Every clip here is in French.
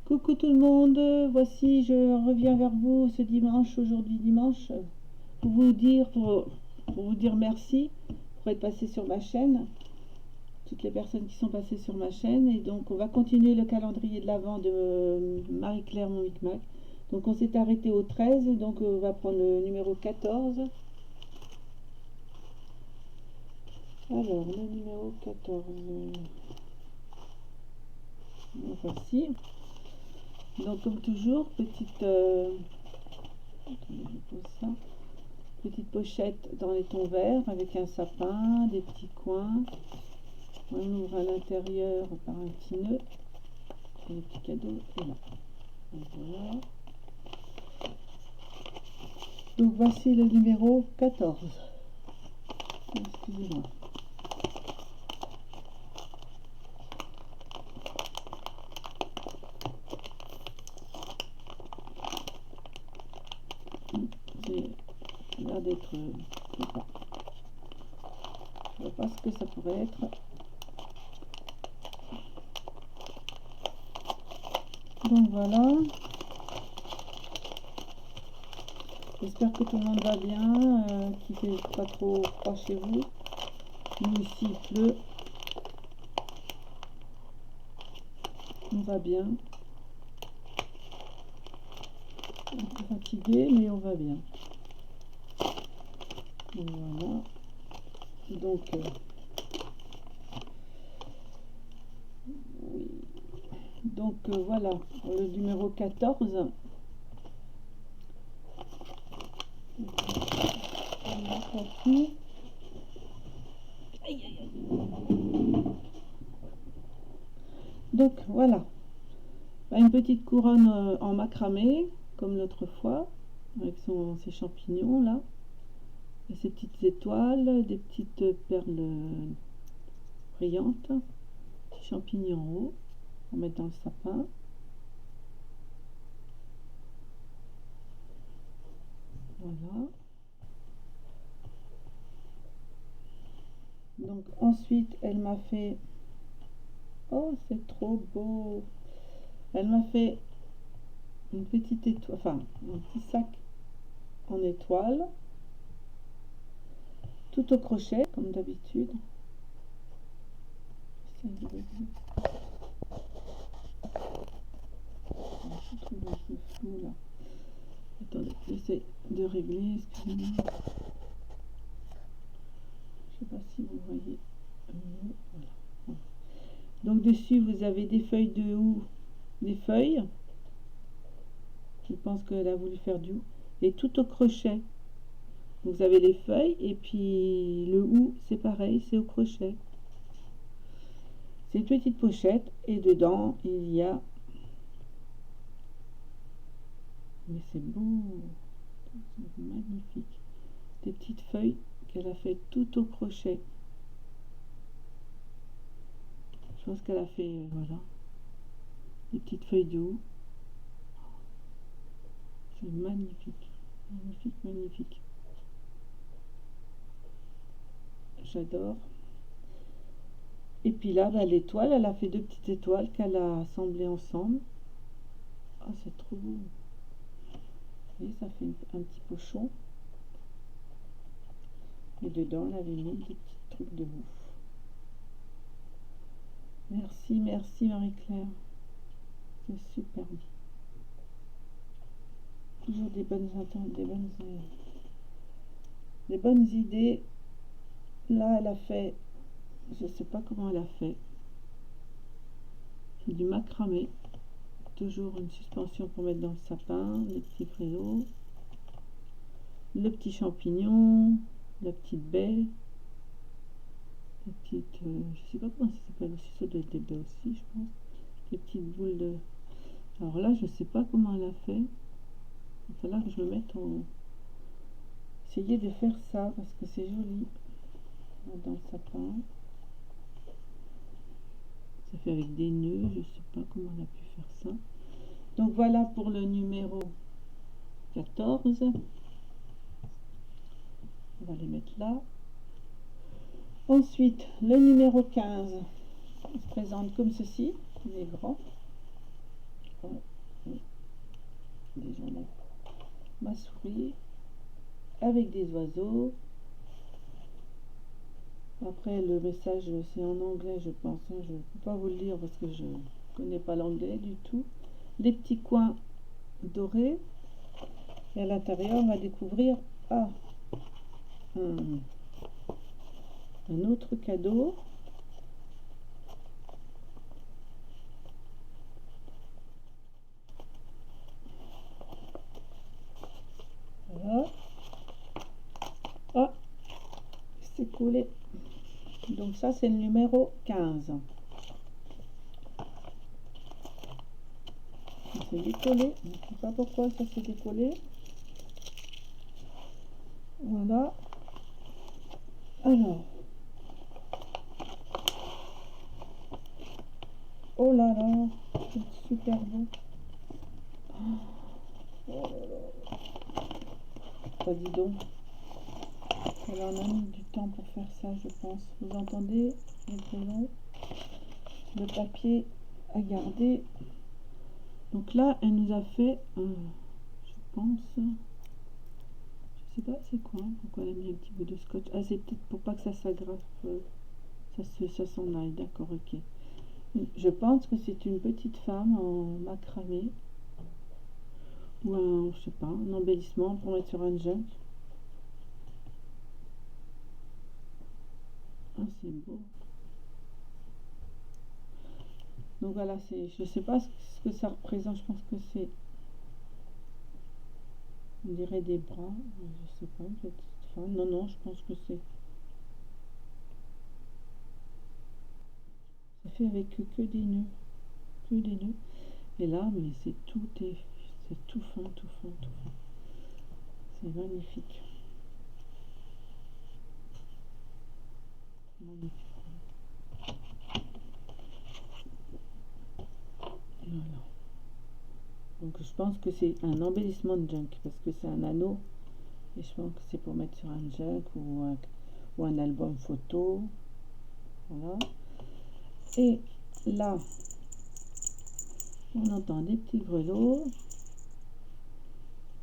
Coucou tout le monde, voici je reviens vers vous ce dimanche, aujourd'hui dimanche, pour vous dire merci pour être passé sur ma chaîne, toutes les personnes qui sont passées sur ma chaîne. Et donc on va continuer le calendrier de l'Avent de Marie-Claire Mon Micmac. Donc on s'est arrêté au 13, donc on va prendre le numéro 14. Alors le numéro 14, voici. Donc comme toujours, petite pochette dans les tons verts avec un sapin, des petits coins. On ouvre à l'intérieur par un petit nœud et le petit cadeau est là. Donc voilà. Donc voici le numéro 14. Excusez-moi. J'ai l'air d'être... je vois pas ce que ça pourrait être. Donc voilà. J'espère que tout le monde va bien, qu'il fait pas trop froid chez vous. Nous ici il pleut. On va bien. Un peu fatigué, mais on va bien. Voilà. Donc, oui. Donc voilà, le numéro 14. Donc voilà, une petite couronne en macramé, comme l'autre fois, avec ses champignons là, et ses petites étoiles, des petites perles brillantes, petits champignons en haut, on va mettre dans le sapin. Voilà. Donc ensuite, elle m'a fait... Oh, c'est trop beau! Elle m'a fait une petite étoile, enfin, un petit sac en étoile, tout au crochet, comme d'habitude. Attendez, j'essaie de régler, excusez-moi. Je sais pas si vous voyez. Voilà. Donc dessus vous avez des feuilles de houx, des feuilles. Je pense qu'elle a voulu faire du houx. Et tout au crochet. Vous avez les feuilles et puis le houx, c'est pareil, c'est au crochet. C'est une petite pochette et dedans il y a... Mais c'est beau, c'est magnifique. Des petites feuilles qu'elle a fait tout au crochet. Je pense qu'elle a fait, voilà, des petites feuilles de houx. C'est magnifique, magnifique, magnifique. J'adore. Et puis là, l'étoile, elle a fait deux petites étoiles qu'elle a assemblées ensemble. Oh, c'est trop beau. Vous voyez, ça fait un petit pochon. Et dedans, elle avait mis des petits trucs de houx. Merci, merci Marie-Claire. C'est superbe. Toujours des bonnes idées. Là, elle a fait, je sais pas comment elle a fait. C'est du macramé. Toujours une suspension pour mettre dans le sapin, les petits fréleaux, le petit champignon, la petite baie, les petites, je sais pas comment ça s'appelle aussi, ça doit être des baies aussi, je pense. Les petites boules de... Alors là, je sais pas comment elle a fait. Il va falloir que je me mette en... Essayer de faire ça, parce que c'est joli. Dans le sapin. Ça fait avec des nœuds, je sais pas comment elle a pu faire ça. Donc voilà pour le numéro 14. On va les mettre là. Ensuite, le numéro 15 se présente comme ceci. Il est grand. Oh, oui. Déjà ma souris avec des oiseaux. Après le message c'est en anglais je pense, hein. Je ne peux pas vous le lire parce que je ne connais pas l'anglais du tout. Des petits coins dorés et à l'intérieur on va découvrir un autre cadeau. Voilà. Ah, c'est collé. Donc ça c'est le numéro 15. C'est décollé. Je ne sais pas pourquoi ça s'est décollé. Voilà. Alors. Oh là là. C'est super beau. Oh là là. Oh, dis donc. Elle en a mis du temps pour faire ça, je pense. Vous entendez les boulons, le papier à garder. Donc là, elle nous a fait, je pense, je sais pas c'est quoi, pourquoi elle a mis un petit bout de scotch. Ah, c'est peut-être pour pas que ça s'agrafe, ça s'en aille, d'accord, ok. Je pense que c'est une petite femme en macramé, ou un, je sais pas, un embellissement pour mettre sur un junk. Ah, c'est beau. Donc voilà, je sais pas ce que ça représente, je pense que c'est, on dirait des bras, je sais pas, une petite femme. Non, non, je pense que c'est fait avec que des nœuds, que des nœuds. Et là, mais c'est tout fin, tout fin, tout fin. C'est magnifique. Magnifique. Voilà. Donc je pense que c'est un embellissement de junk parce que c'est un anneau et je pense que c'est pour mettre sur un junk ou un album photo. Voilà. Et là, on entend des petits grelots.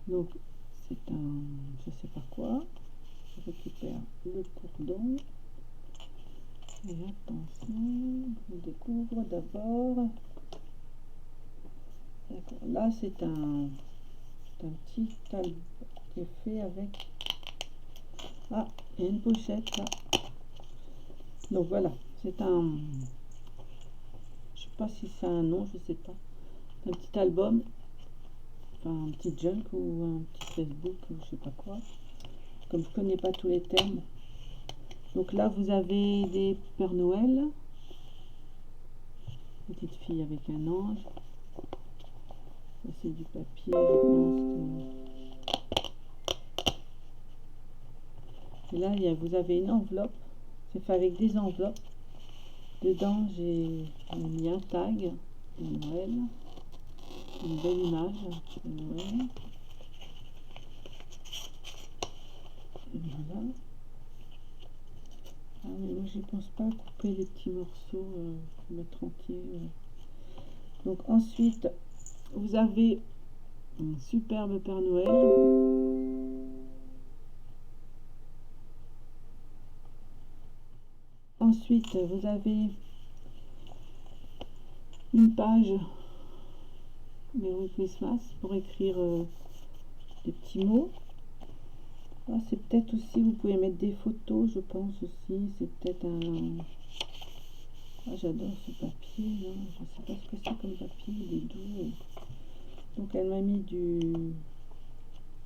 Donc c'est un, je sais pas quoi. Je récupère le cordon. Et attention, je découvre d'abord. Là, c'est un petit album qui est fait avec. Ah, il y a une pochette là. Donc voilà, c'est un. Je sais pas si c'est un nom, je sais pas. Un petit album, enfin un petit junk ou un petit Facebook ou je sais pas quoi. Comme je connais pas tous les termes. Donc là, vous avez des Pères Noël. Petite fille avec un ange. Ça c'est du papier, je pense. Et là, vous avez une enveloppe. C'est fait avec des enveloppes. Dedans, j'ai mis un tag de Noël. Une belle image de Noël. Voilà. Ah, mais moi, je pense pas à couper les petits morceaux, mettre entier. Donc ensuite, vous avez un superbe Père Noël. Ensuite, vous avez une page Merry Christmas pour écrire des petits mots. Ah, c'est peut-être aussi, vous pouvez mettre des photos, je pense aussi. C'est peut-être un... Ah, j'adore ce papier, là. Je sais pas ce que c'est comme papier, il est doux. Donc elle m'a mis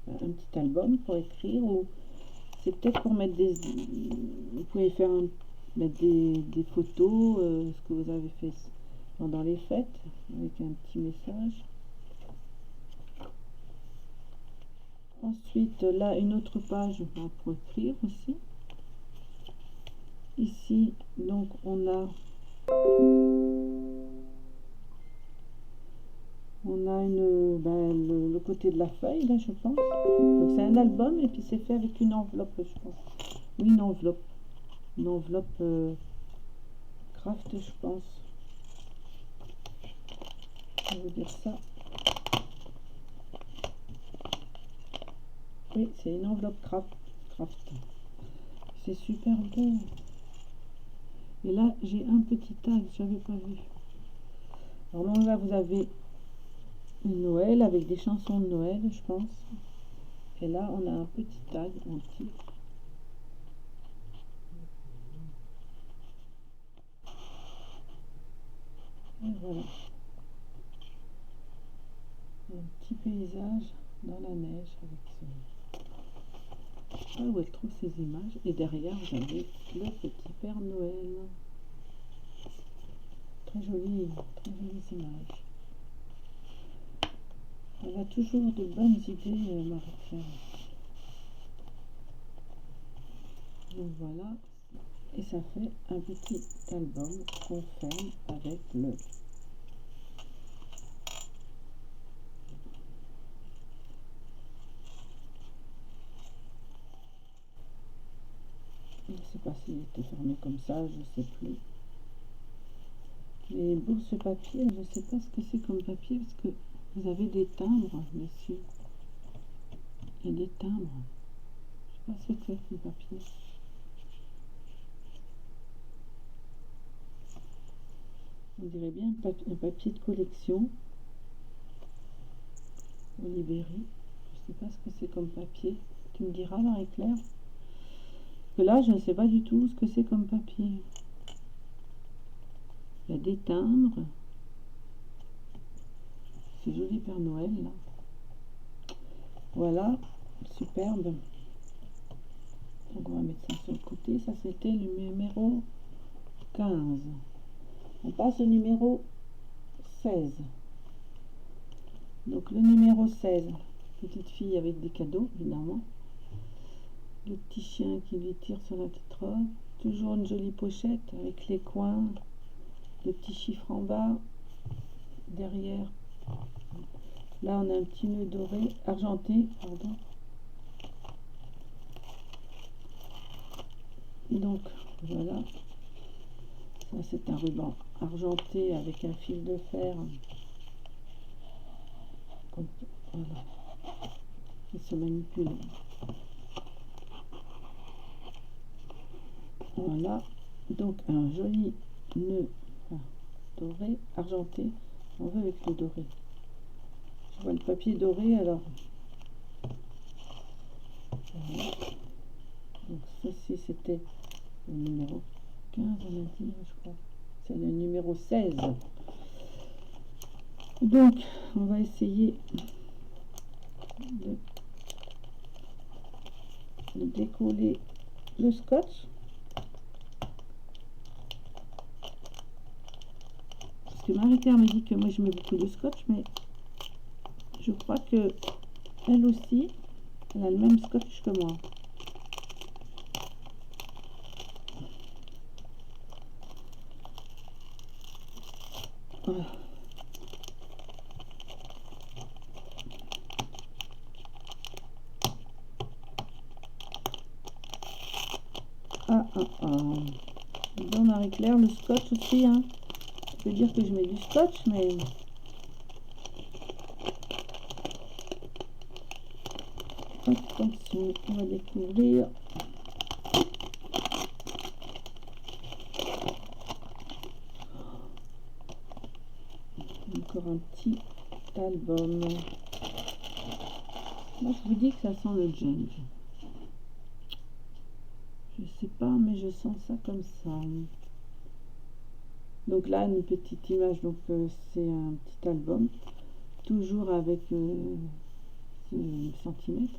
un petit album pour écrire, ou c'est peut-être pour mettre des... Vous pouvez mettre des photos, ce que vous avez fait pendant les fêtes, avec un petit message. Ensuite, là, une autre page pour écrire aussi. Ici, donc, on a le côté de la feuille, là, je pense. Donc, c'est un album, et puis c'est fait avec une enveloppe, je pense. Oui, une enveloppe. Une enveloppe craft, je pense. Je vais vous dire ça. Oui, c'est une enveloppe craft. C'est super beau. Et là, j'ai un petit tag, j'avais pas vu. Alors là, vous avez Noël avec des chansons de Noël, je pense. Et là, on a un petit tag entier. Et voilà. Un petit paysage dans la neige avec ce... Je sais pas où elle trouve ces images. Et derrière, vous avez le petit Père Noël. Très jolies images. Elle a toujours de bonnes idées, Marie-Claire. Donc voilà. Et ça fait un petit album qu'on ferme avec le... Je ne sais pas s'il était fermé comme ça, je ne sais plus. Mais pour ce papier, je ne sais pas ce que c'est comme papier parce que vous avez des timbres dessus. Il y a des timbres. Je ne sais pas ce que c'est comme papier. On dirait bien un papier de collection. Oliveri. Je ne sais pas ce que c'est comme papier. Tu me diras, Marie-Claire. Que là, je ne sais pas du tout ce que c'est comme papier. Il y a des timbres. C'est joli Père Noël, là. Voilà, superbe. Donc on va mettre ça sur le côté. Ça, c'était le numéro 15. On passe au numéro 16. Donc le numéro 16, petite fille avec des cadeaux, évidemment. Le petit chien qui lui tire sur la petite robe. Toujours une jolie pochette avec les coins, le petit chiffre en bas. Derrière, là on a un petit nœud doré, argenté, pardon. Donc voilà, ça c'est un ruban argenté avec un fil de fer. Voilà, qui se manipule. Voilà, donc un joli nœud doré, argenté. On veut avec le doré. Je vois le papier doré, alors. Voilà. Donc ceci c'était le numéro 15, on a dit, je crois. C'est le numéro 16. Donc on va essayer de décoller le scotch. Parce que Marie-Claire me dit que moi je mets beaucoup de scotch, mais je crois que elle aussi, elle a le même scotch que moi. Voilà. Dans Marie-Claire, le scotch aussi, hein. Je peux dire que je mets du scotch, mais attention, on va découvrir. Encore un petit album. Moi, je vous dis que ça sent le ginger. Je sais pas, mais je sens ça comme ça. Donc là, une petite image. Donc c'est un petit album, toujours avec ce centimètre.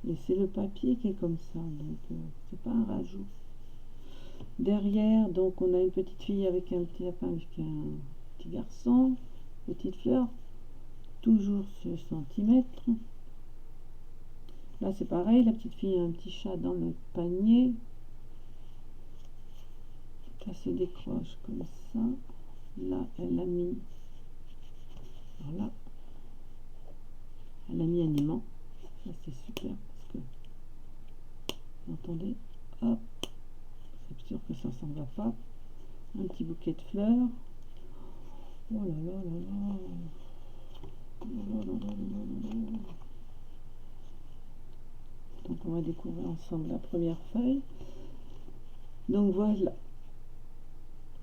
Et c'est le papier qui est comme ça. Donc c'est pas un rajout. Derrière, donc on a une petite fille avec un petit lapin, avec un petit garçon, petite fleur, toujours ce centimètre. Là c'est pareil, la petite fille a un petit chat dans le panier. Ça se décroche comme ça. Là elle a mis, alors là, elle a mis un aimant. Ça c'est super parce que, vous entendez, hop, c'est sûr que ça s'en va pas. Un petit bouquet de fleurs. Oh là là là là. Oh là là là là là. Donc on va découvrir ensemble la première feuille. Donc voilà.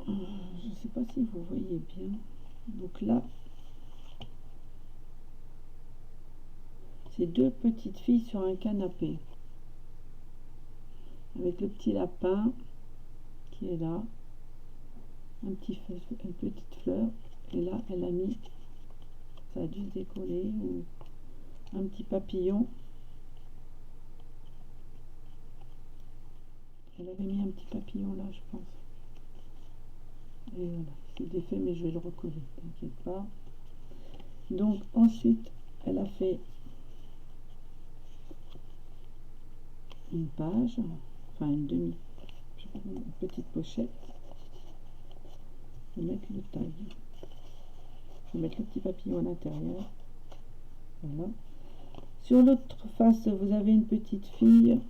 Je ne sais pas si vous voyez bien. Donc là, c'est deux petites filles sur un canapé. Avec le petit lapin qui est là. Une petite fleur. Et là, elle a mis, ça a dû se décoller, ou un petit papillon. Elle avait mis un petit papillon là, je pense. Et voilà, c'est défait, mais je vais le recoller, t'inquiète pas. Donc ensuite, elle a fait une page, enfin une petite pochette. Je vais mettre le tag. Je vais mettre le petit papillon à l'intérieur. Voilà. Sur l'autre face, vous avez une petite fille,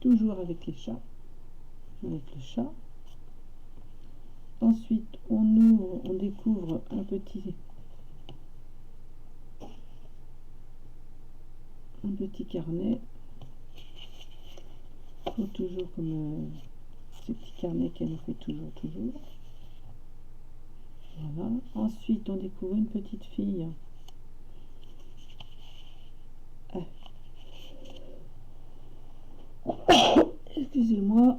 toujours avec les chats, avec le chat. Ensuite, on ouvre, on découvre un petit carnet. Faut toujours comme ce petit carnet qu'elle nous fait toujours. Voilà. Ensuite, on découvre une petite fille. Excusez-moi.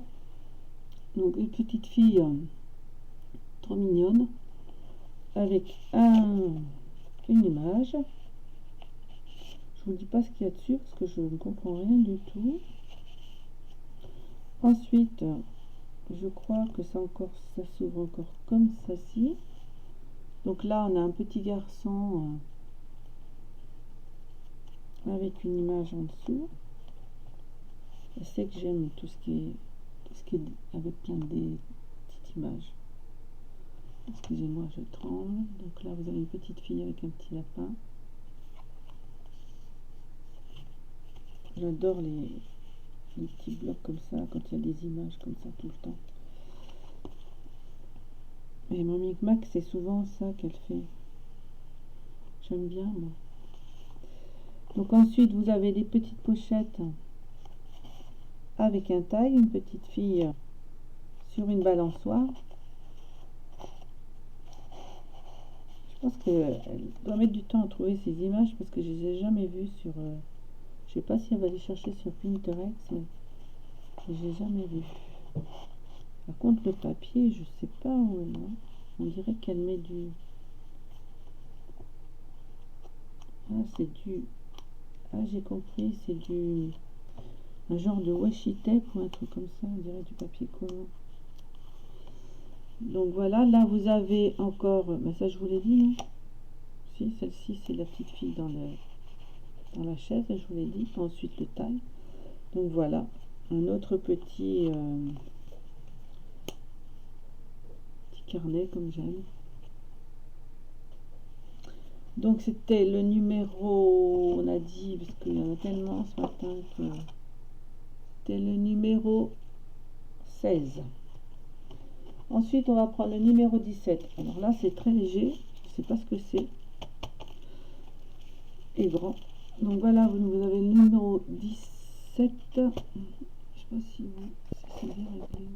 Donc une petite fille trop mignonne avec une image. Je vous dis pas ce qu'il y a dessus parce que je ne comprends rien du tout. Ensuite, je crois que ça s'ouvre encore comme ceci. Donc là, on a un petit garçon avec une image en dessous. Je sais que j'aime tout ce qui est avec plein de petites images. Excusez-moi, je tremble. Donc là, vous avez une petite fille avec un petit lapin. J'adore les petits blocs comme ça, quand il y a des images comme ça tout le temps. Et mon Micmac, c'est souvent ça qu'elle fait. J'aime bien, moi. Donc ensuite, vous avez des petites pochettes avec un tag, une petite fille sur une balançoire. Je pense qu'elle doit mettre du temps à trouver ces images parce que je les ai jamais vues sur... je sais pas si elle va les chercher sur Pinterest, mais je les ai jamais vues. Par contre, le papier, je sais pas où elle est. On dirait qu'elle met du... Ah, c'est du... Ah, j'ai compris, c'est du... un genre de washi tape ou un truc comme ça, on dirait du papier collant. Donc voilà, là vous avez encore... Ben ça je vous l'ai dit, non? Si, celle-ci c'est la petite fille dans la chaise, je vous l'ai dit. Ensuite le taille. Donc voilà, un autre petit carnet comme j'aime. Donc c'était le numéro, on a dit, parce qu'il y en a tellement ce matin que c'était le numéro 16. Ensuite on va prendre le numéro 17. Alors là c'est très léger, je ne sais pas ce que c'est. Et grand. Donc voilà, vous avez le numéro 17. Je ne sais pas si c'est bien réglé.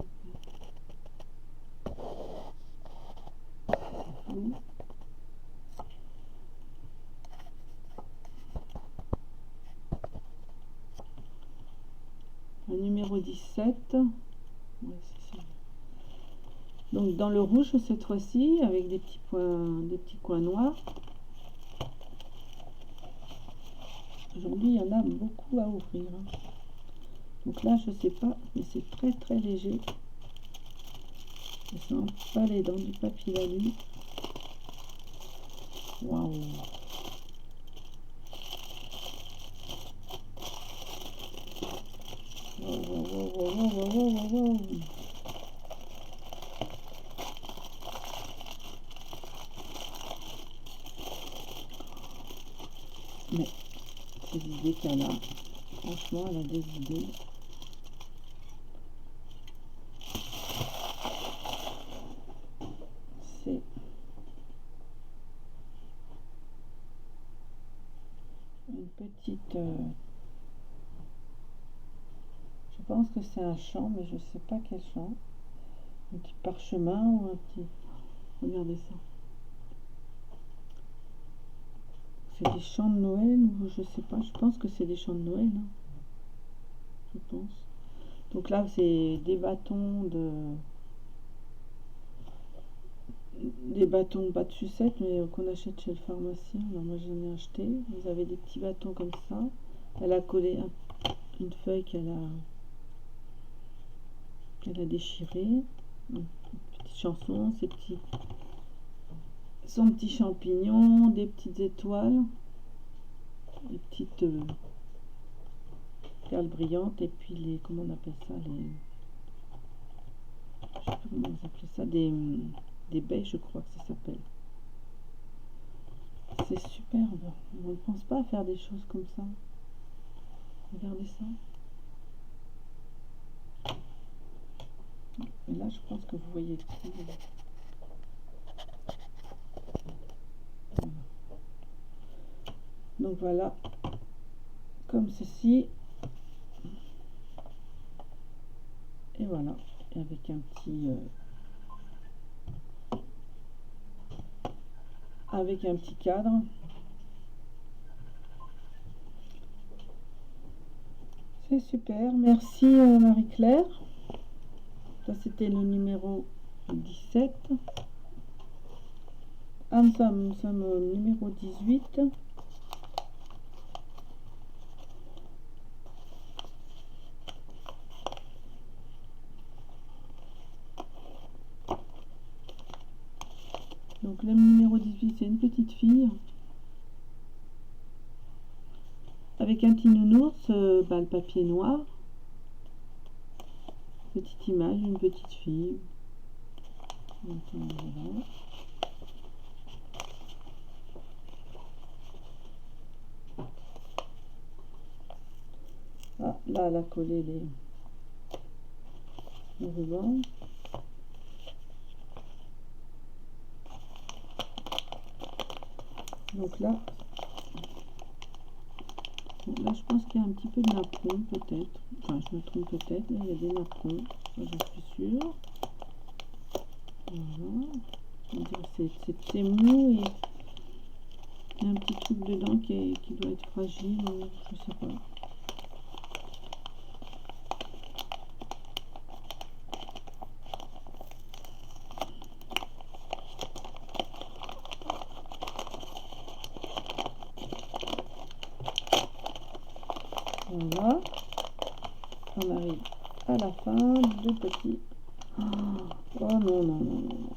Le numéro 17. Ouais, c'est ça. Donc dans le rouge cette fois-ci, avec des petits coins noirs. Aujourd'hui, il y en a beaucoup à ouvrir. Donc là, je sais pas, mais c'est très très léger. Ça sent pas les dents du papier à lui. Waouh! Wow. Mais ces idées qu'elle a, franchement, elle a des idées. C'est une petite... je pense que c'est un champ, mais je sais pas quel champ. Un petit parchemin ou un petit... Regardez ça. C'est des chants de Noël ou je sais pas. Je pense que c'est des chants de Noël. Hein. Je pense. Donc là, c'est des bâtons de... Des bâtons pas de sucette, mais qu'on achète chez le pharmacien. Alors moi, j'en ai acheté. Vous avez des petits bâtons comme ça. Elle a collé une feuille qu'elle a déchirée. Une petite chanson, son petit champignon, des petites étoiles, des petites perles brillantes, et puis les, comment on appelle ça, les, je sais plus comment on appelle ça, des baies, je crois que ça s'appelle. C'est superbe. On ne pense pas à faire des choses comme ça. Regardez ça. Et là, je pense que vous voyez le petit. Voilà. Donc voilà, comme ceci. Et voilà, et avec un petit cadre. C'est super, merci Marie-Claire. Ça c'était le numéro 17. Nous sommes au numéro 18. Donc le numéro 18, c'est une petite fille avec un petit nounours, le papier noir. Petite image, une petite fille. Donc, voilà. Ah, là, elle a collé les rubans. Donc là, je pense qu'il y a un petit peu de napperon, peut-être. Enfin, je me trompe peut-être. Il y a des napperons, ça je suis sûre. Voilà. C'est mou et il y a un petit truc dedans qui doit être fragile, je sais pas. Voilà, on arrive à la fin, deux petits. Oh non, non, non, non,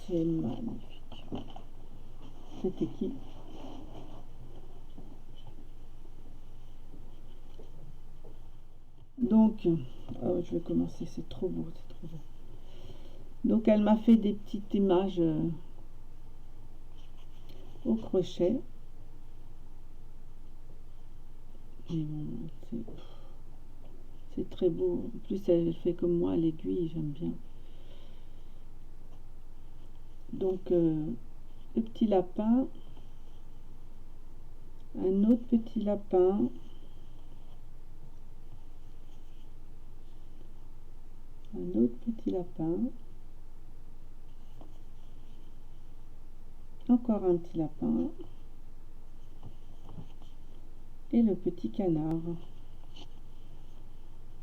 c'est magnifique. C'était qui? Donc, oh, je vais commencer, c'est trop beau, c'est trop beau. Donc, elle m'a fait des petites images au crochet. C'est très beau. En plus, elle fait comme moi l'aiguille, j'aime bien. Donc, le petit lapin, un autre petit lapin, un autre petit lapin, encore un petit lapin, et le petit canard.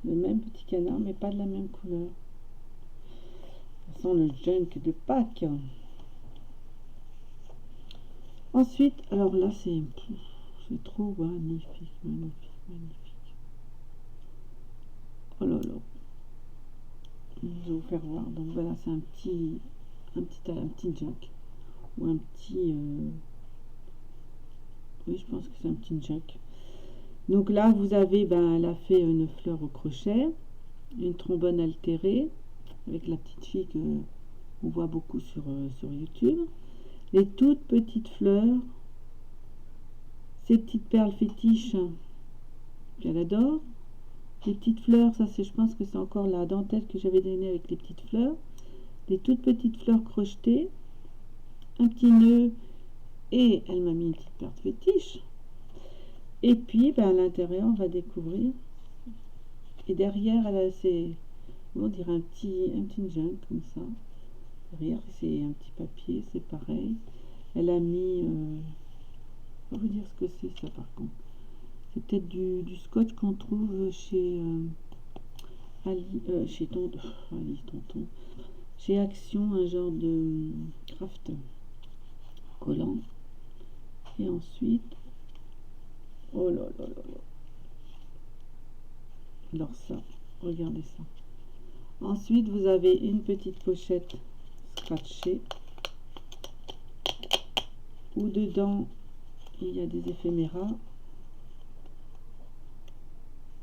Le même petit canard, mais pas de la même couleur. Ça sent le junk de Pâques. Ensuite, alors là, c'est trop magnifique, magnifique, magnifique. Oh là là. Je vais vous faire voir. Donc voilà, c'est un petit junk. Ou un petit... oui, je pense que c'est un petit junk. Donc là, vous avez, elle a fait une fleur au crochet, une trombone altérée, avec la petite fille que on voit beaucoup sur YouTube. Les toutes petites fleurs, ces petites perles fétiches qu'elle adore. Les petites fleurs, ça c'est, je pense que c'est encore la dentelle que j'avais donnée avec les petites fleurs. Les toutes petites fleurs crochetées, un petit nœud, et elle m'a mis une petite perle fétiche. Et puis, ben, à l'intérieur, on va découvrir. Et derrière, elle a on dirait un petit junk comme ça. Derrière, c'est un petit papier, c'est pareil. Elle a mis... je vais vous dire ce que c'est ça par contre. C'est peut-être du scotch qu'on trouve chez chez Tonton. Chez Action, un genre de craft collant. Et ensuite, oh là là là là. Alors ça, regardez ça. Ensuite, vous avez une petite pochette scratchée où dedans il y a des éphéméras.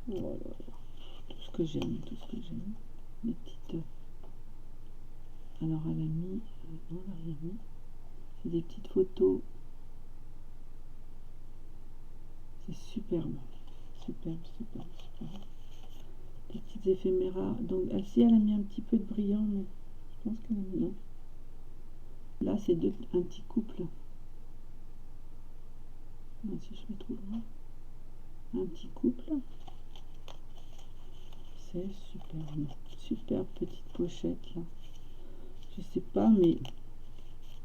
Oh là là. Tout ce que j'aime, tout ce que j'aime. Les petites. Alors elle a mis, non, elle a rien mis. C'est des petites photos. C'est superbe, superbe, superbe, superbe. Des petites éphéméras. Donc elle a mis un petit peu de brillant, mais je pense qu'elle a mis non. Là c'est un petit couple. Ah, si je me trouve loin. Un petit couple. C'est superbe, superbe petite pochette là. Je sais pas, mais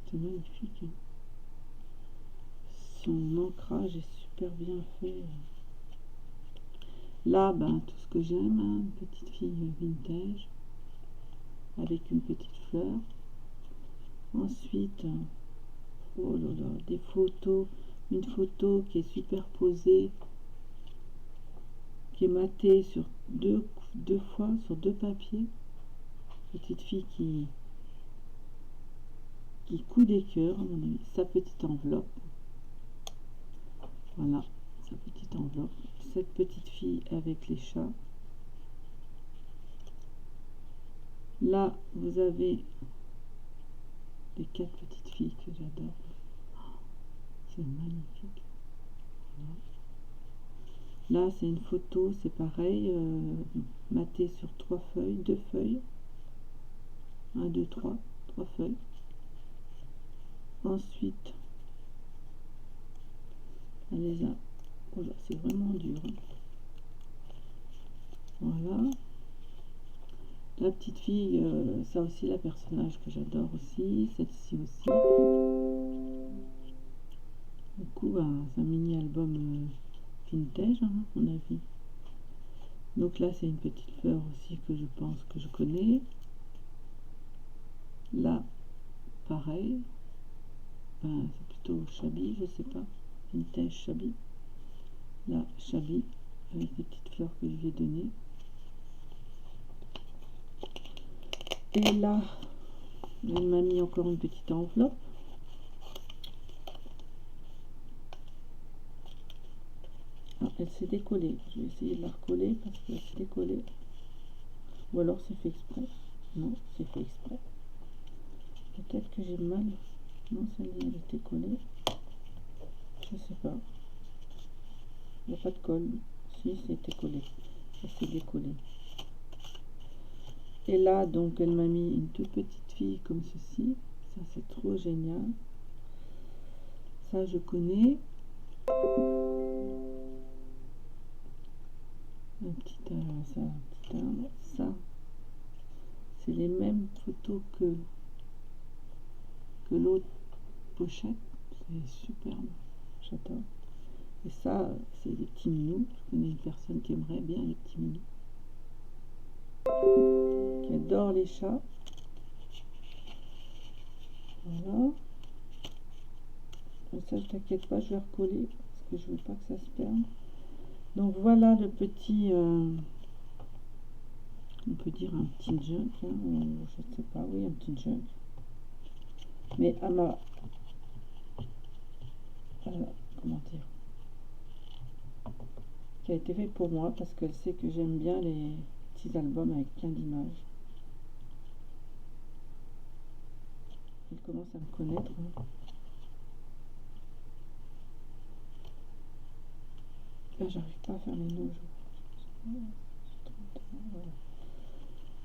c'est magnifique. Hein. Son ancrage est super bien fait. Là, ben, tout ce que j'aime, hein, une petite fille vintage avec une petite fleur. Ensuite, oh là là, des photos, une photo qui est superposée, qui est matée sur deux fois, sur deux papiers. Petite fille qui coud des cœurs, à mon avis. Sa petite enveloppe. Voilà, sa petite enveloppe. Cette petite fille avec les chats. Là, vous avez les 4 petites filles que j'adore. C'est magnifique. Voilà. Là, c'est une photo, c'est pareil, maté sur 3 feuilles, 2 feuilles. 1, 2, 3 feuilles. Ensuite, elle les a... Oh là, c'est vraiment dur. Hein. Voilà. La petite fille, ça aussi, la personnage que j'adore aussi. Celle-ci aussi. Du coup, ben, c'est un mini-album vintage, hein, à mon avis. Donc là, c'est une petite fleur aussi que je pense que je connais. Là, pareil. Ben, c'est plutôt Shabby, je sais pas. Vintage Shabby. Là, Shabby, avec des petites fleurs que je lui ai données. Et là, elle m'a mis encore une petite enveloppe. Ah, elle s'est décollée. Je vais essayer de la recoller parce qu'elle s'est décollée. Ou alors c'est fait exprès. Non, c'est fait exprès. Peut-être que j'ai mal. Non, celle-là, elle était collée. Je sais pas. Il n'y a pas de colle. Si, c'était collé. Ça s'est décollé. Et là, donc, elle m'a mis une toute petite fille comme ceci. Ça, c'est trop génial. Ça, je connais. Un petit arbre. Ça, c'est les mêmes photos que l'autre pochette. C'est superbe. J'adore. Et ça, c'est des petits minous. Je connais une personne qui aimerait bien les petits minous. Qui adore les chats. Voilà. Comme ça, je t'inquiète pas, je vais recoller parce que je veux pas que ça se perde. Donc voilà le petit, on peut dire un petit junk, hein, je ne sais pas, oui, un petit junk. Mais à ma, comment dire, qui a été fait pour moi parce qu'elle sait que j'aime bien les petits albums avec plein d'images. Elle commence à me connaître. Hein. Là, j'arrive pas à faire les noms.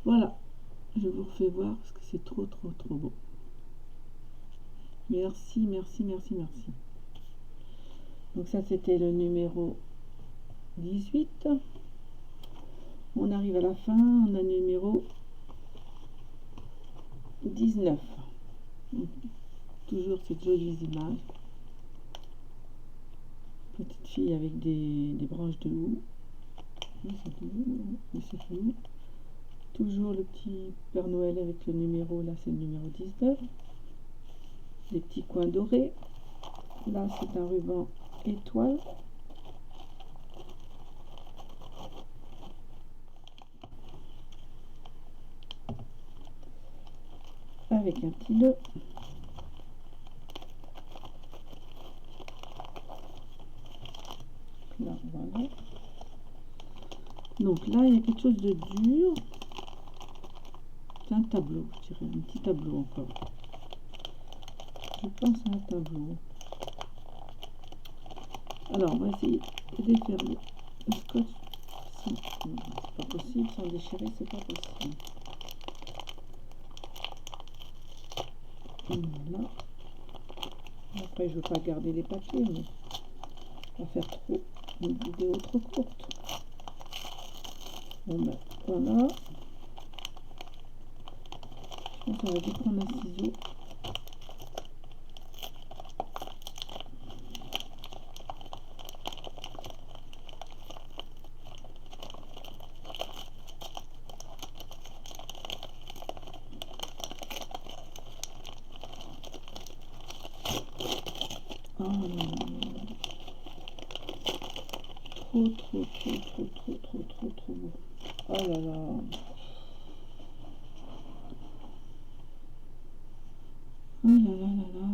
Voilà, je vous refais voir parce que c'est trop beau. Merci, merci, merci, merci. Donc ça, c'était le numéro 18. On arrive à la fin, on a le numéro 19. Donc, toujours cette jolie image. Petite fille avec des branches de houx. Toujours le petit Père Noël avec le numéro, là c'est le numéro 19. Des petits coins dorés. Là c'est un ruban étoile. Avec un petit nœud. Là, voilà. Donc là, il y a quelque chose de dur. C'est un tableau, je dirais, un petit tableau encore. Je pense à un tableau. Alors, on va essayer de défaire le scotch. C'est pas possible, sans déchirer, c'est pas possible. Voilà. Après, je veux pas garder les papiers, mais on va faire trop une vidéo trop courte. Bon ben, voilà. Je pense qu'on va dû prendre un ciseau. Oh là là. Trop beau. Oh là là. Oh là là là là.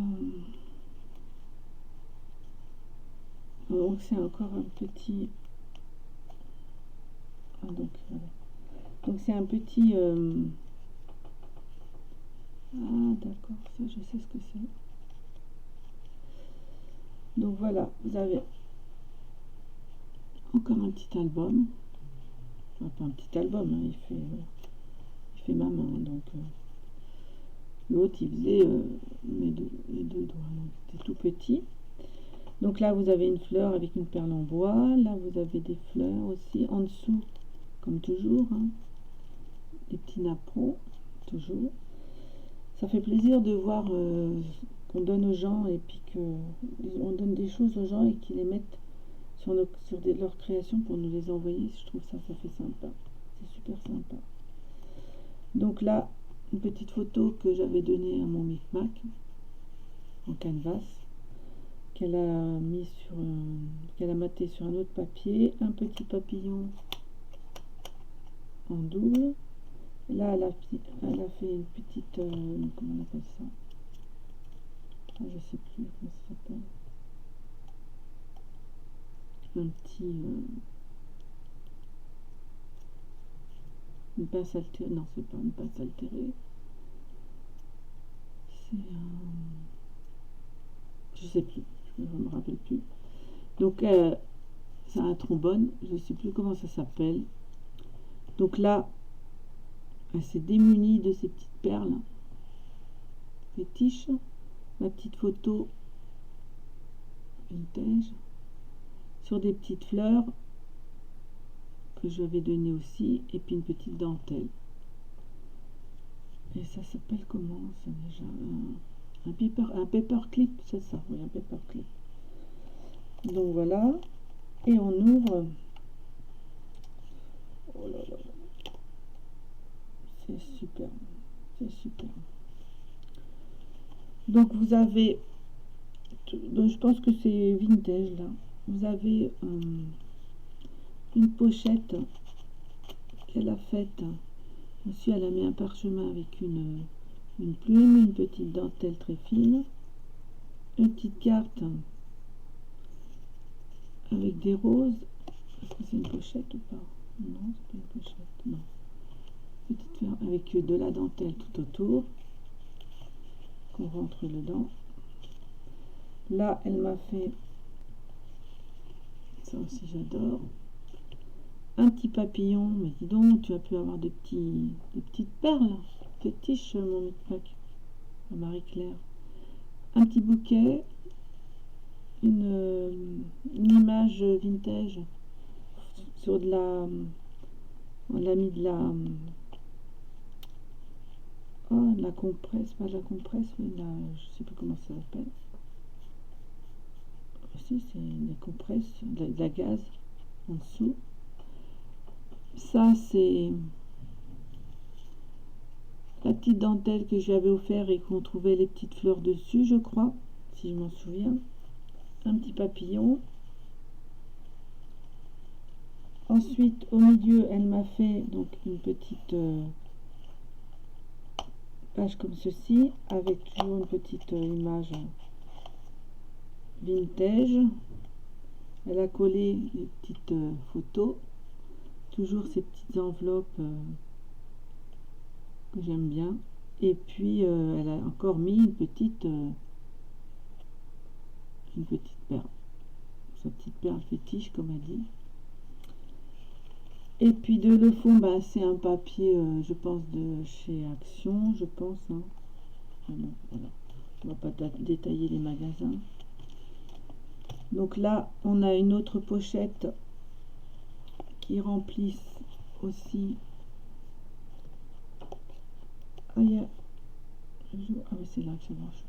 Donc c'est encore un petit. Ah, donc voilà. Donc c'est un petit. Ah d'accord, ça je sais ce que c'est. Donc voilà, vous avez encore un petit album. Enfin, pas un petit album, hein, il fait ma main. Donc l'autre il faisait les deux doigts. Donc c'était tout petit. Donc là vous avez une fleur avec une perle en bois. Là vous avez des fleurs aussi en dessous, comme toujours. Hein, des petits napperons, toujours. Ça fait plaisir de voir qu'on donne aux gens et puis qu'on donne des choses aux gens et qu'ils les mettent sur leurs créations pour nous les envoyer. Je trouve ça fait sympa. C'est super sympa. Donc là, une petite photo que j'avais donnée à mon Micmac en canvas, qu'elle a mis sur qu'elle a maté sur un autre papier, un petit papillon en double. Là, elle a fait une petite comment on appelle ça, ah, je sais plus comment ça s'appelle, un petit une pince altérée, non c'est pas une pince altérée, c'est je sais plus, je me rappelle plus. Donc c'est un trombone, je sais plus comment ça s'appelle. Donc là elle s'est démunie de ces petites perles fétiches. Ma petite photo vintage sur des petites fleurs que je vais donner aussi, et puis une petite dentelle. Et ça s'appelle comment ça déjà, un paper clip, c'est ça, oui, un paper clip. Donc voilà, et on ouvre. Oh là là, c'est super, c'est super. Donc vous avez, donc je pense que c'est vintage là. Vous avez une pochette qu'elle a faite. Ensuite, elle a mis un parchemin avec une plume, une petite dentelle très fine, une petite carte avec des roses. Est-ce que c'est une pochette ou pas? Non, c'est pas une pochette, non. Petite fleur avec de la dentelle tout autour qu'on rentre dedans. Là, elle m'a fait, ça aussi j'adore, un petit papillon. Mais dis donc, tu as pu avoir des petites perles fétiches, mon Micmac, Marie-Claire. Un petit bouquet, une image vintage sur de la... On l'a mis de la... Oh, de la compresse, pas de la compresse, mais de la... Je sais pas comment ça s'appelle. Si, c'est des compresses, de la gaz en dessous. Ça, c'est la petite dentelle que j'avais offert et qu'on trouvait les petites fleurs dessus, je crois, si je m'en souviens. Un petit papillon. Ensuite, au milieu, elle m'a fait donc une petite page comme ceci, avec toujours une petite image vintage. Elle a collé les petites photos, toujours ces petites enveloppes que j'aime bien. Et puis elle a encore mis une petite perle, sa petite perle fétiche comme elle dit. Et puis de le fond, bah, c'est un papier, je pense de chez Action, je pense. Hein. Bon, voilà. On va pas détailler les magasins. Donc là, on a une autre pochette qui remplissent aussi. Ah, oui, c'est là que ça marche.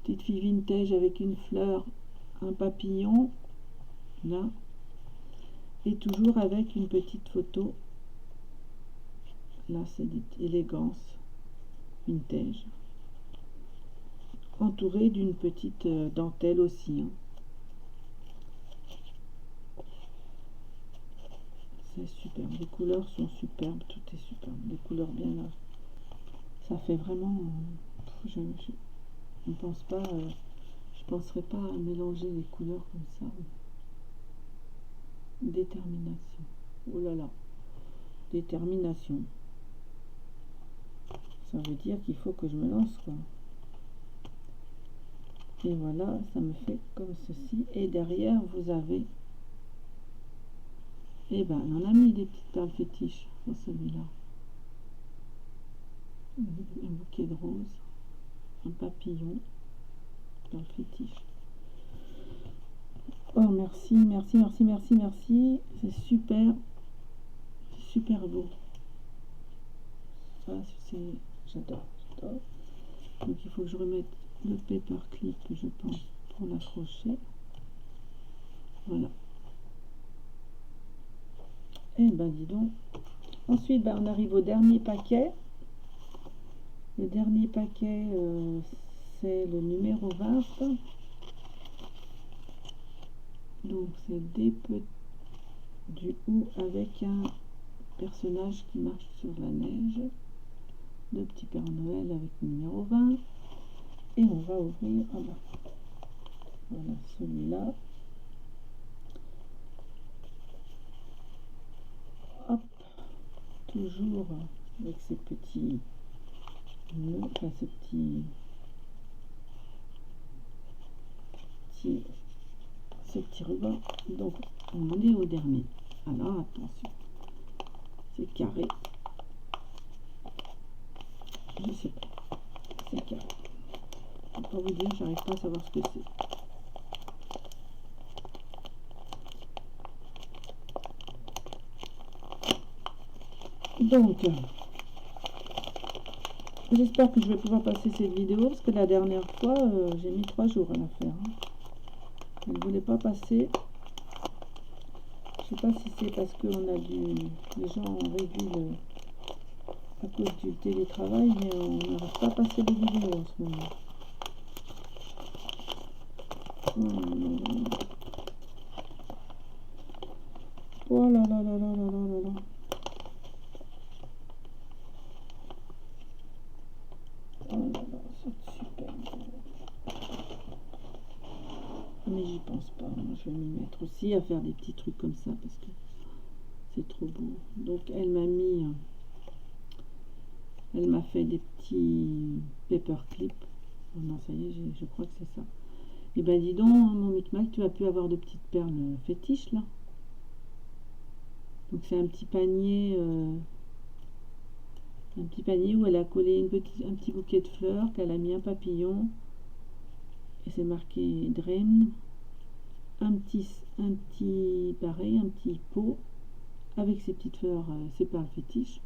Petite fille vintage avec une fleur, un papillon, là. Et toujours avec une petite photo. Là, c'est d'élégance vintage. Entourée d'une petite dentelle aussi. Hein. C'est superbe. Les couleurs sont superbes. Tout est superbe. Des couleurs bien là. Ça fait vraiment... je ne pense pas... je penserais pas à mélanger les couleurs comme ça. Détermination. Oh là là. Détermination. Ça veut dire qu'il faut que je me lance, quoi. Et voilà, ça me fait comme ceci. Et derrière, vous avez... Eh ben, on a mis des petites perles fétiches dans celui-là. Un bouquet de roses. Un papillon. Perles fétiches. Oh, merci, merci, merci, merci, merci. C'est super. C'est super beau. Ça, c'est... J'adore, j'adore. Donc, il faut que je remette le paperclip, je pense, pour l'accrocher. Voilà. Et ben, dis donc. Ensuite, ben, on arrive au dernier paquet. Le dernier paquet, c'est le numéro 20. Donc, c'est du ou avec un personnage qui marche sur la neige. Le petit Père Noël avec le numéro 20. Et on va ouvrir. Ah ben, voilà celui-là. Hop. Toujours avec ces petits nœuds, enfin ces petits rubans. Donc on en est au dernier. Alors attention, c'est carré. Je sais pas, c'est carré. Je ne peux pas vous dire, j'arrive pas à savoir ce que c'est. Donc, j'espère que je vais pouvoir passer cette vidéo parce que la dernière fois, j'ai mis 3 jours à la faire. Hein. Elle ne voulait pas passer. Je sais pas si c'est parce que les gens ont réduit à cause du télétravail, mais on n'arrive pas à passer les vidéos en ce moment. Oh là là là là là là là là. Oh là là, c'est super. Mais j'y pense pas. Moi, je vais m'y mettre aussi à faire des petits trucs comme ça parce que c'est trop beau. Donc, elle m'a fait des petits paperclips. Oh non, ça y est, je crois que c'est ça. Et ben dis donc, mon Micmac, tu vas plus avoir de petites perles fétiches là. Donc c'est un petit panier où elle a collé un petit bouquet de fleurs, qu'elle a mis un papillon et c'est marqué Dream. Un petit pareil, un petit pot avec ces petites fleurs, c'est pas un fétiche.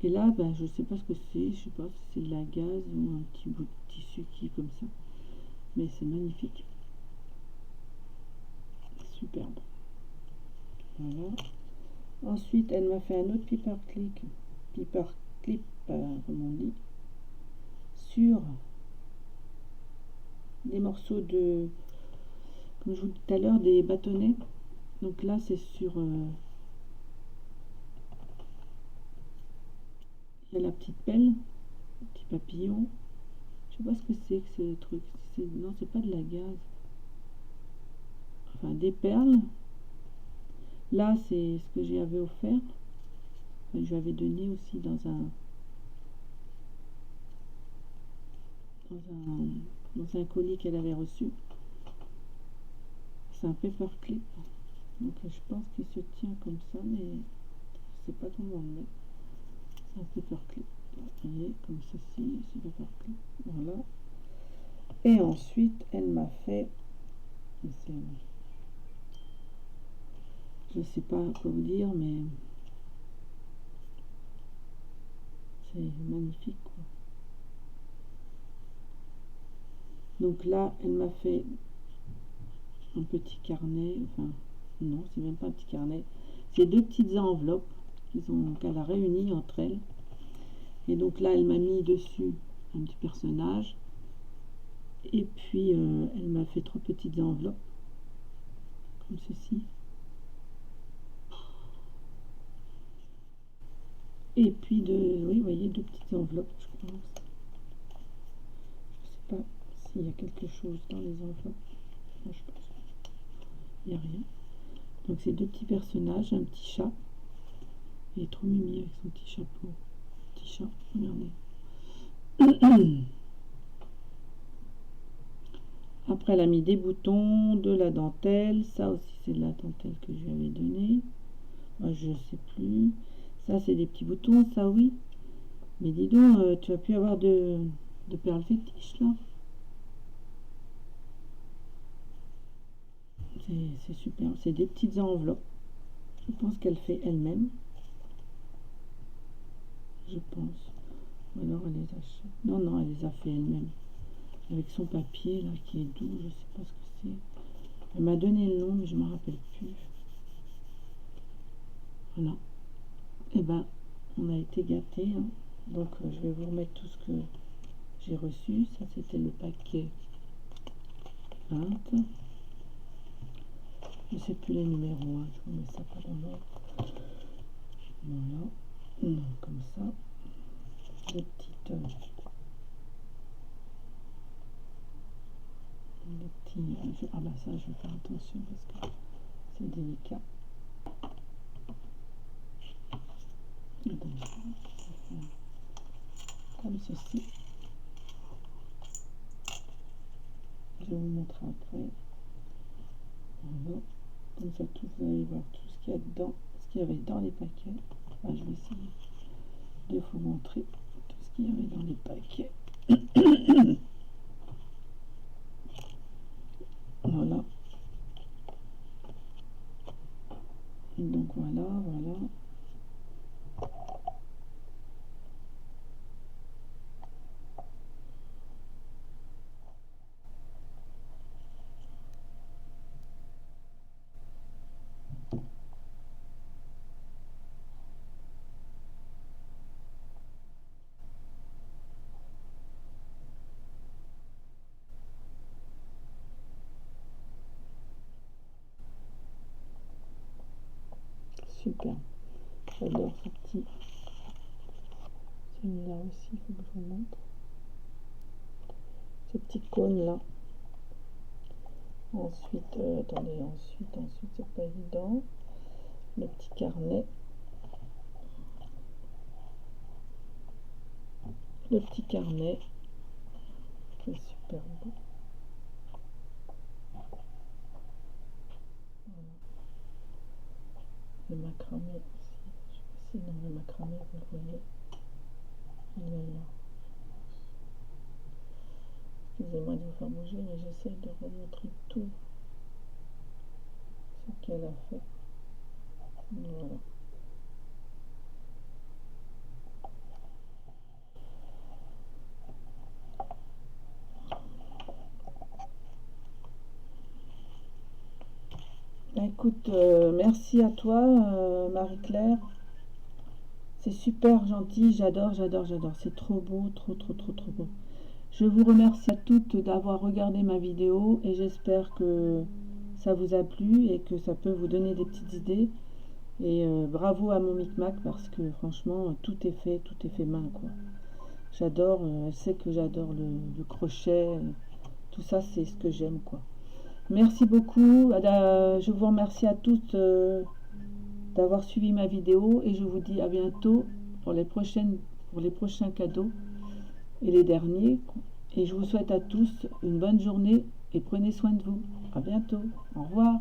Et là, ben, je sais pas ce que c'est, je sais pas si c'est de la gaze ou un petit bout de tissu qui est comme ça. Mais c'est magnifique. Superbe. Voilà. Ensuite, elle m'a fait un autre paperclip, comme on dit, sur des morceaux de, comme je vous dis tout à l'heure, des bâtonnets. Donc là, c'est sur... il y a la petite pelle, le petit papillon. Je sais pas ce que c'est que ce truc. Non, c'est pas de la gaze. Enfin, des perles. Là, c'est ce que j'avais offert. Enfin, je lui avais donné aussi dans un colis qu'elle avait reçu. C'est un paperclip. Donc je pense qu'il se tient comme ça, mais je sais pas comment on le met. C'est un paperclip. Vous voyez, comme ceci, c'est paperclip. Voilà. Et ensuite, elle m'a fait... Je sais pas quoi vous dire, mais c'est magnifique, quoi. Donc là, elle m'a fait un petit carnet, enfin non, c'est même pas un petit carnet, c'est deux petites enveloppes qu'elle a réunies entre elles. Et donc là, elle m'a mis dessus un petit personnage, et puis elle m'a fait trois petites enveloppes comme ceci. Et puis oui, vous voyez, deux petites enveloppes, je pense. Je sais pas s'il y a quelque chose dans les enveloppes. Non, je pense il n'y a rien. Donc c'est deux petits personnages, un petit chat. Il est trop mimi avec son petit chapeau. Petit chat, regardez. Après, elle a mis des boutons, de la dentelle. Ça aussi, c'est de la dentelle que je lui avais donnée. Moi, je sais plus. Ça, c'est des petits boutons, ça oui. Mais dis donc, tu as pu avoir de perles fétiches, là. C'est super. C'est des petites enveloppes. Je pense qu'elle fait elle-même. Je pense. Ou alors elle les achète. Non, non, elle les a fait elle-même. Avec son papier, là, qui est doux. Je sais pas ce que c'est. Elle m'a donné le nom, mais je ne me rappelle plus. Voilà. Et ben, on a été gâtés. Hein. Donc, je vais vous remettre tout ce que j'ai reçu. Ça, c'était le paquet 20. Je ne sais plus les numéros. Hein. Je vous mets ça pas dans l'ordre. Voilà. Donc, comme ça. Des petites... ah bah ça, je vais faire attention parce que c'est délicat. Et donc, je vais faire comme ceci. Je vais vous montrer après. Voilà. Comme ça, vous allez voir tout ce qu'il y a dedans, ce qu'il y avait dans les paquets. Enfin, je vais essayer de vous montrer tout ce qu'il y avait dans les paquets. Voilà. Et donc voilà, voilà. Super. J'adore ce petit. Celui-là aussi, il faut que je vous montre. Ce petit cône là. Ensuite, attendez, ensuite, c'est pas évident. Le petit carnet. Le petit carnet. Qui est super beau. Voilà. Le macramé aussi. Je sais pas si dans le macramé, vous le voyez. Il est là. Excusez-moi de vous faire bouger, mais j'essaie de remontrer tout ce qu'elle a fait. Voilà. Écoute, merci à toi, Marie-Claire. C'est super gentil, j'adore, j'adore, j'adore. C'est trop beau, trop, trop, trop, trop beau. Je vous remercie à toutes d'avoir regardé ma vidéo et j'espère que ça vous a plu et que ça peut vous donner des petites idées. Et bravo à mon Micmac parce que franchement, tout est fait main, quoi. J'adore, elle sait que j'adore le crochet, tout ça, c'est ce que j'aime, quoi. Merci beaucoup, je vous remercie à toutes d'avoir suivi ma vidéo et je vous dis à bientôt pour les prochains cadeaux et les derniers. Et je vous souhaite à tous une bonne journée et prenez soin de vous. À bientôt. Au revoir.